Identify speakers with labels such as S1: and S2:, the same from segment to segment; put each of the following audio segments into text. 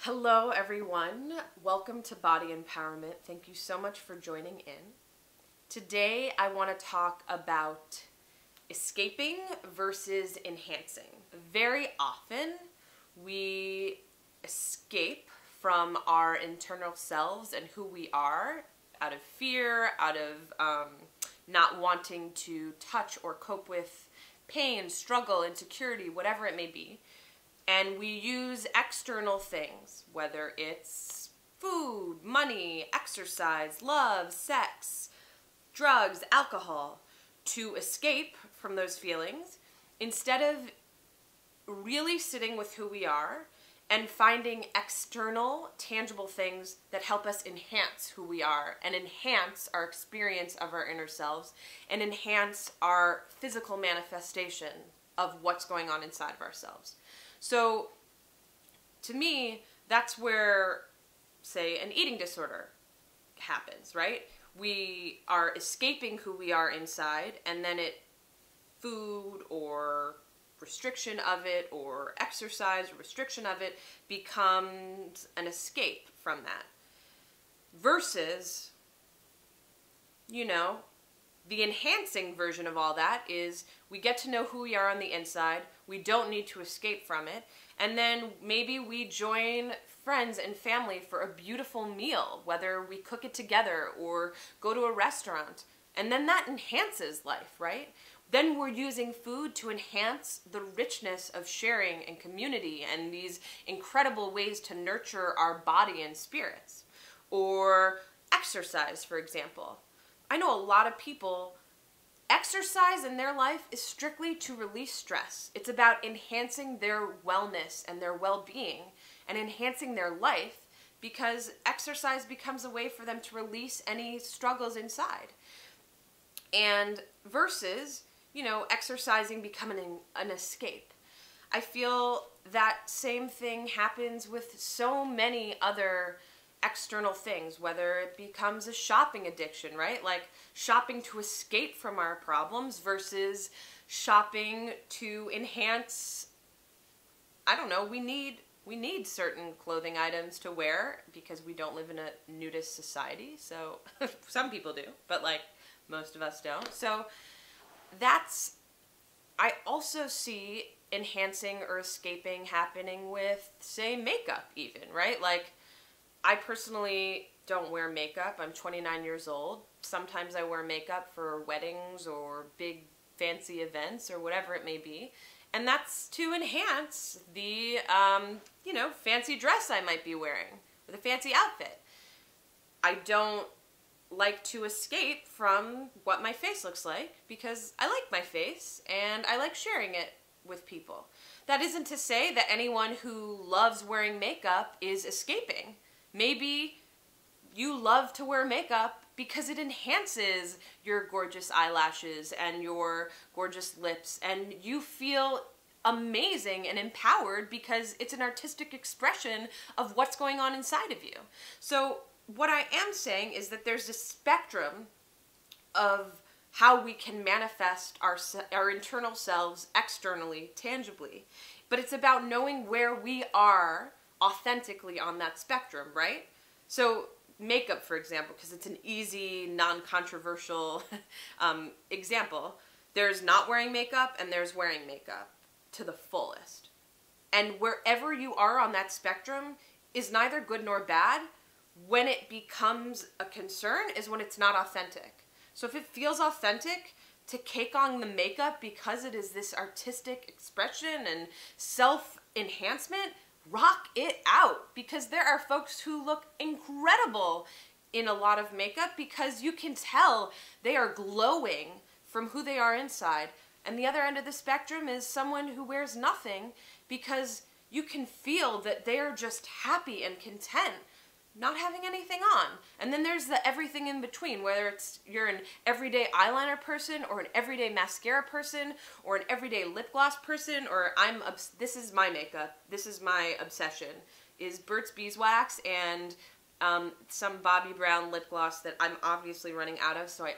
S1: Hello everyone, welcome to Body Empowerment. Thank you so much for joining in. Today I want to talk about escaping versus enhancing. Very often we escape from our internal selves and who we are out of fear, out of not wanting to touch or cope with pain, struggle, insecurity, whatever it may be. And we use external things, whether it's food, money, exercise, love, sex, drugs, alcohol, to escape from those feelings instead of really sitting with who we are and finding external, tangible things that help us enhance who we are and enhance our experience of our inner selves and enhance our physical manifestation of what's going on inside of ourselves. So, to me, that's where, say, an eating disorder happens, right? We are escaping who we are inside, and then food or restriction of it, or exercise or restriction of it, becomes an escape from that. Versus, the enhancing version of all that is we get to know who we are on the inside, we don't need to escape from it, and then maybe we join friends and family for a beautiful meal, whether we cook it together or go to a restaurant, and then that enhances life, right? Then we're using food to enhance the richness of sharing and community and these incredible ways to nurture our body and spirits. Or exercise, for example. I know a lot of people, exercise in their life is strictly to release stress. It's about enhancing their wellness and their well-being and enhancing their life because exercise becomes a way for them to release any struggles inside. And versus, exercising becoming an escape. I feel that same thing happens with so many other external things, whether it becomes a shopping addiction, right? Like shopping to escape from our problems versus shopping to enhance, we need certain clothing items to wear because we don't live in a nudist society. So some people do, but most of us don't. So I also see enhancing or escaping happening with, say, makeup even, right? I personally don't wear makeup. I'm 29 years old. Sometimes I wear makeup for weddings or big fancy events or whatever it may be. And that's to enhance the, fancy dress I might be wearing or the fancy outfit. I don't like to escape from what my face looks like because I like my face and I like sharing it with people. That isn't to say that anyone who loves wearing makeup is escaping. Maybe you love to wear makeup because it enhances your gorgeous eyelashes and your gorgeous lips and you feel amazing and empowered because it's an artistic expression of what's going on inside of you. So what I am saying is that there's a spectrum of how we can manifest our internal selves externally, tangibly, but it's about knowing where we are authentically on that spectrum, right? So makeup, for example, because it's an easy, non-controversial example. There's not wearing makeup and there's wearing makeup to the fullest. And wherever you are on that spectrum is neither good nor bad. When it becomes a concern is when it's not authentic. So if it feels authentic to cake on the makeup because it is this artistic expression and self-enhancement, rock it out, because there are folks who look incredible in a lot of makeup because you can tell they are glowing from who they are inside. And the other end of the spectrum is someone who wears nothing because you can feel that they are just happy and content not having anything on. And then there's the everything in between, whether you're an everyday eyeliner person or an everyday mascara person or an everyday lip gloss person, or this is my makeup, this is my obsession, is Burt's Beeswax and some Bobbi Brown lip gloss that I'm obviously running out of, so I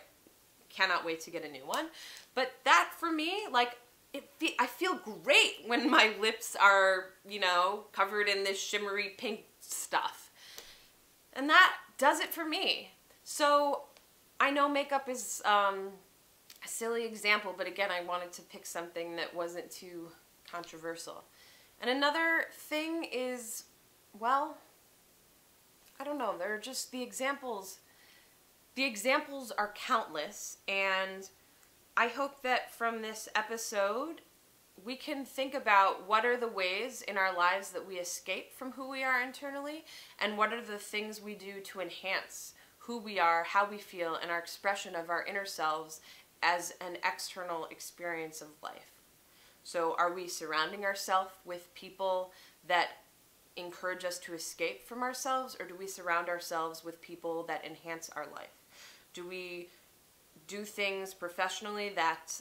S1: cannot wait to get a new one. But that, for me, I feel great when my lips are, covered in this shimmery pink stuff. And that does it for me. So I know makeup is a silly example, but again, I wanted to pick something that wasn't too controversial. And another thing is, well, I don't know, they're just the examples. The examples are countless, and I hope that from this episode, we can think about what are the ways in our lives that we escape from who we are internally, and what are the things we do to enhance who we are, how we feel, and our expression of our inner selves as an external experience of life. So are we surrounding ourselves with people that encourage us to escape from ourselves, or do we surround ourselves with people that enhance our life? Do we do things professionally that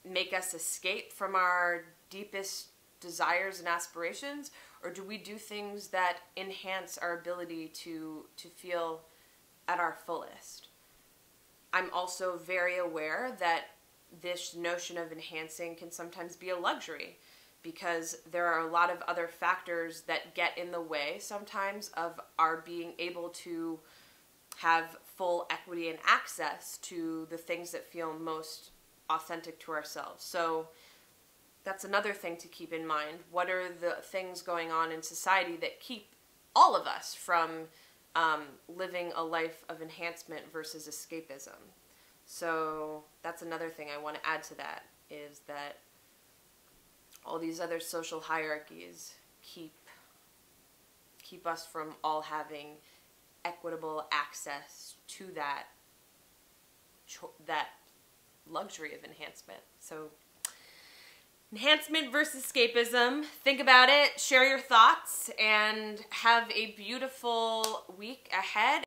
S1: make us escape from our deepest desires and aspirations, or do we do things that enhance our ability to feel at our fullest? I'm also very aware that this notion of enhancing can sometimes be a luxury, because there are a lot of other factors that get in the way sometimes of our being able to have full equity and access to the things that feel most authentic to ourselves. So that's another thing to keep in mind. What are the things going on in society that keep all of us from living a life of enhancement versus escapism? So that's another thing I want to add to that, is that all these other social hierarchies keep us from all having equitable access to that luxury of enhancement. So enhancement versus escapism. Think about it, share your thoughts, and have a beautiful week ahead.